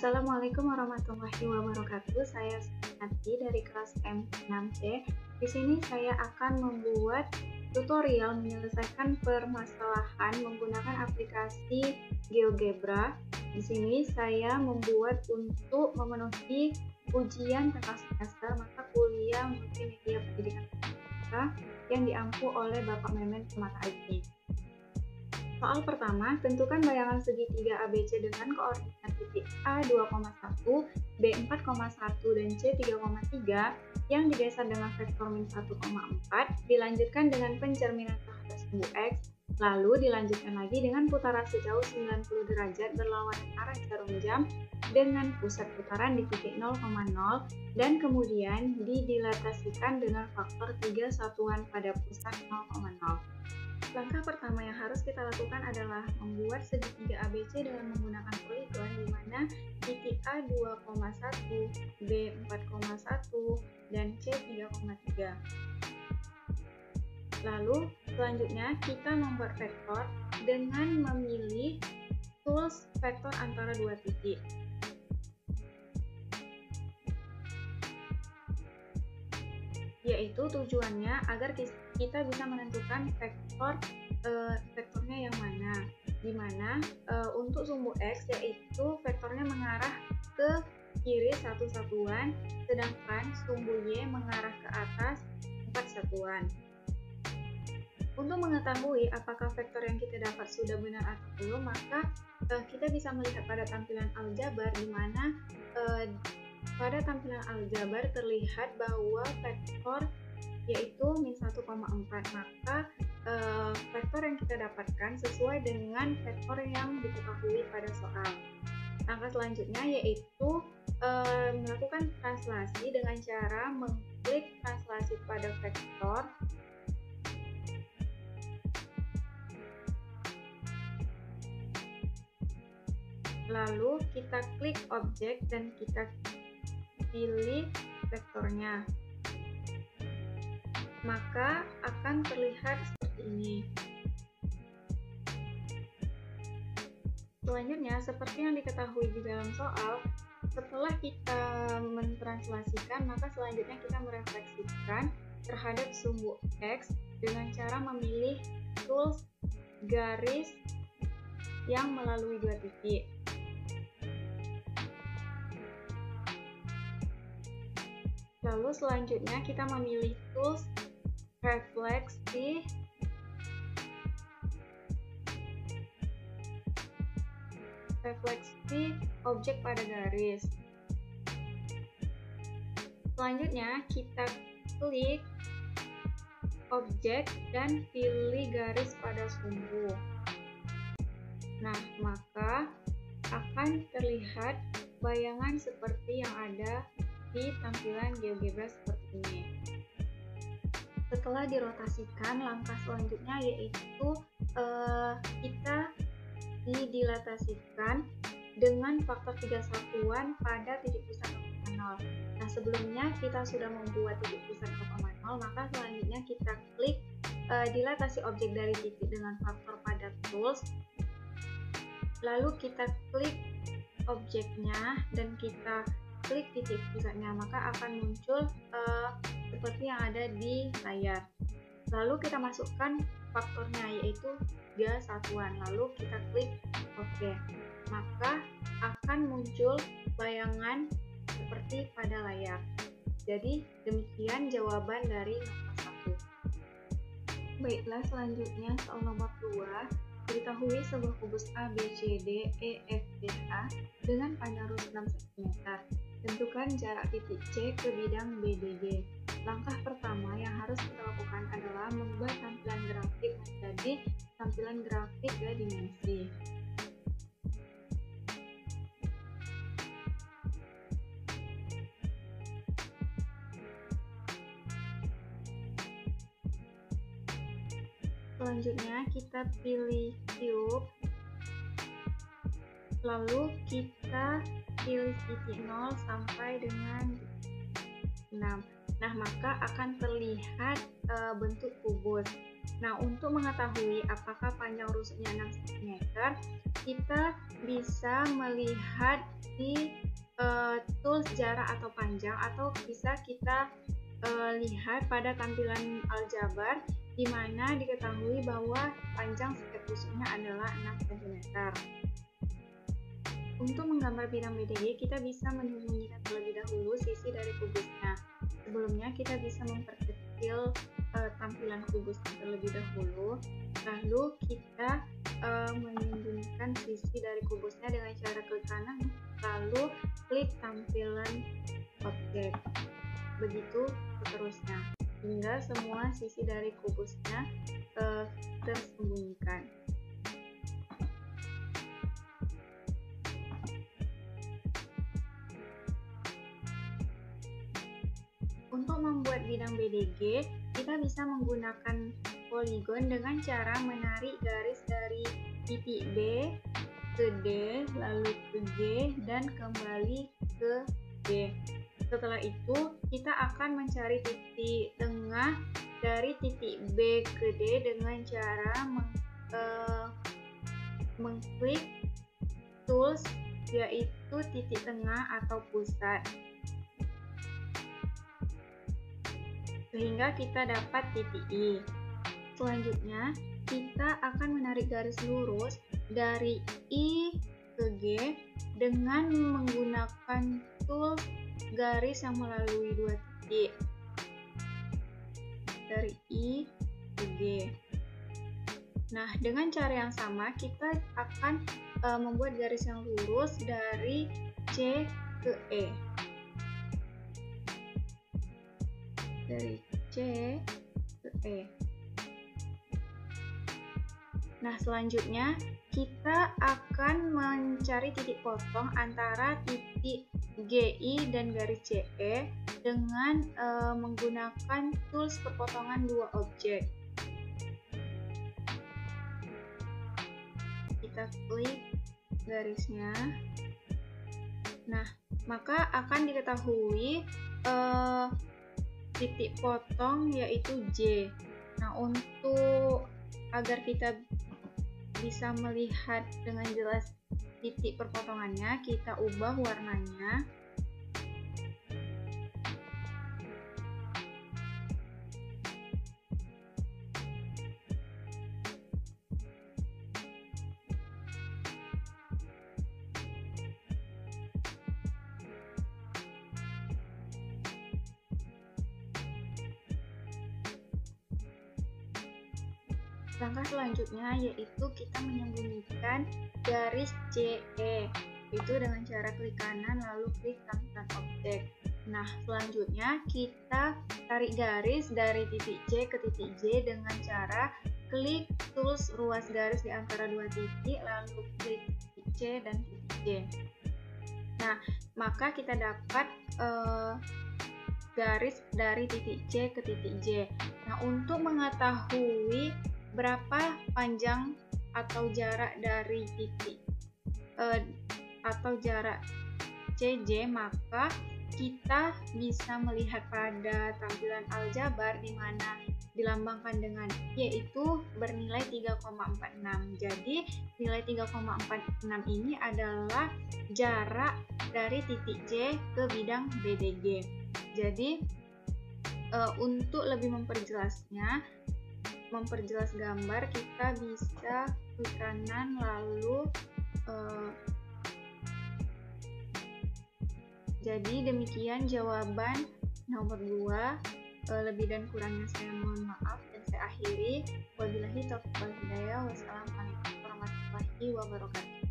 Assalamualaikum warahmatullahi wabarakatuh. Saya Sumiati dari kelas M6C. Di sini saya akan membuat tutorial menyelesaikan permasalahan menggunakan aplikasi GeoGebra. Di sini saya membuat untuk memenuhi ujian tengah semester mata kuliah multimedia pendidikan yang diampu oleh Bapak Memen Permata IT. Soal pertama, tentukan bayangan segitiga ABC dengan koordinat titik A 2,1, B 4,1, dan C 3,3 yang digeser dengan vektor min 1,4, dilanjutkan dengan pencerminan terhadap sumbu X, lalu dilanjutkan lagi dengan putaran sejauh 90 derajat berlawanan arah jarum jam dengan pusat putaran di titik 0,0 dan kemudian didilatasikan dengan faktor 3 satuan pada pusat 0,0. Langkah pertama yang harus kita lakukan adalah membuat segitiga ABC dengan menggunakan poligon di mana titik A 2,1, B 4,1, dan C 3,3. Lalu selanjutnya kita membuat vektor dengan memilih tools vektor antara dua titik. Yaitu tujuannya agar kita bisa menentukan vektornya yang mana, dimana untuk sumbu X yaitu vektornya mengarah ke kiri 1 satuan, sedangkan sumbu Y mengarah ke atas 4 satuan. Untuk mengetahui apakah vektor yang kita dapat sudah benar atau belum, maka kita bisa melihat pada tampilan aljabar, di mana pada tampilan aljabar terlihat bahwa vektor yaitu min 1,4, maka vektor yang kita dapatkan sesuai dengan vektor yang diketahui pada soal. Langkah selanjutnya yaitu melakukan translasi dengan cara mengklik translasi pada vektor, lalu kita klik objek dan kita pilih vektornya, maka akan terlihat seperti ini. Selanjutnya, seperti yang diketahui di dalam soal, setelah kita mentranslasikan, maka selanjutnya kita merefleksikan terhadap sumbu X dengan cara memilih tools garis yang melalui dua titik. Lalu selanjutnya kita memilih tools refleksi objek pada garis. Selanjutnya kita klik objek dan pilih garis pada sumbu. Nah, maka akan terlihat bayangan seperti yang ada di tampilan GeoGebra seperti ini. Setelah dirotasikan, langkah selanjutnya yaitu kita didilatasikan dengan faktor 3 satuan pada titik pusat 0,0. Nah, sebelumnya kita sudah membuat titik pusat 0,0, maka selanjutnya kita klik dilatasi objek dari titik dengan faktor pada tools, lalu kita klik objeknya dan kita klik titik pusatnya, maka akan muncul seperti yang ada di layar. Lalu kita masukkan faktornya yaitu 3 satuan, lalu kita klik OK, maka akan muncul bayangan seperti pada layar. Jadi demikian jawaban dari nomor 1. Baiklah, selanjutnya soal nomor 2. Diketahui sebuah kubus A, B, C, D, E, F, G, H dengan panjang lurus 6 cm. Tentukan jarak titik C ke bidang BDG. Langkah pertama yang harus kita lakukan adalah mengubah tampilan grafik menjadi tampilan grafik 3 dimensi. Selanjutnya kita pilih cube, lalu kita pilih titik 0 sampai dengan 6. Nah, maka akan terlihat bentuk kubus. Nah, untuk mengetahui apakah panjang rusuknya 6 cm, kita bisa melihat di tools jarak atau panjang, atau bisa kita lihat pada tampilan aljabar di mana diketahui bahwa panjang setiap rusuknya adalah 6 cm. Untuk menggambar bidang BDG, kita bisa menyembunyikan terlebih dahulu sisi dari kubusnya. Sebelumnya kita bisa memperkecil tampilan kubus terlebih dahulu, lalu kita menyembunyikan sisi dari kubusnya dengan cara klik kanan, lalu klik tampilan objek, begitu seterusnya hingga semua sisi dari kubusnya tersembunyikan. Untuk membuat bidang BDG, kita bisa menggunakan poligon dengan cara menarik garis dari titik B ke D, lalu ke G, dan kembali ke D. Setelah itu, kita akan mencari titik tengah dari titik B ke D dengan cara mengklik tools, yaitu titik tengah atau pusat, sehingga kita dapat titik I. Selanjutnya, kita akan menarik garis lurus dari I ke G dengan menggunakan tool garis yang melalui dua titik dari I ke G. Nah, dengan cara yang sama kita akan membuat garis yang lurus dari C ke E. Dari C ke E. Nah, selanjutnya kita akan mencari titik potong antara titik GI dan garis CE dengan menggunakan tools perpotongan dua objek. Kita klik garisnya. Nah, maka akan diketahui titik potong yaitu J. Nah, untuk agar kita bisa melihat dengan jelas titik perpotongannya, kita ubah warnanya. Langkah selanjutnya yaitu kita menyembunyikan garis CE, itu dengan cara klik kanan lalu klik tampilan objek. Nah, selanjutnya kita tarik garis dari titik C ke titik J dengan cara klik tools ruas garis di antara dua titik lalu klik titik C dan titik J. Nah, maka kita dapat garis dari titik C ke titik J. Nah, untuk mengetahui berapa panjang atau jarak dari titik atau jarak CJ, maka kita bisa melihat pada tampilan aljabar di mana dilambangkan dengan yaitu bernilai 3,46. Jadi nilai 3,46 ini adalah jarak dari titik J ke bidang BDG. Jadi untuk lebih memperjelas gambar, kita bisa klik kanan lalu jadi demikian jawaban nomor 2. Lebih dan kurangnya saya mohon maaf dan saya akhiri. Wabillahi taufiq wal hidayah. Wassalamualaikum warahmatullahi wabarakatuh.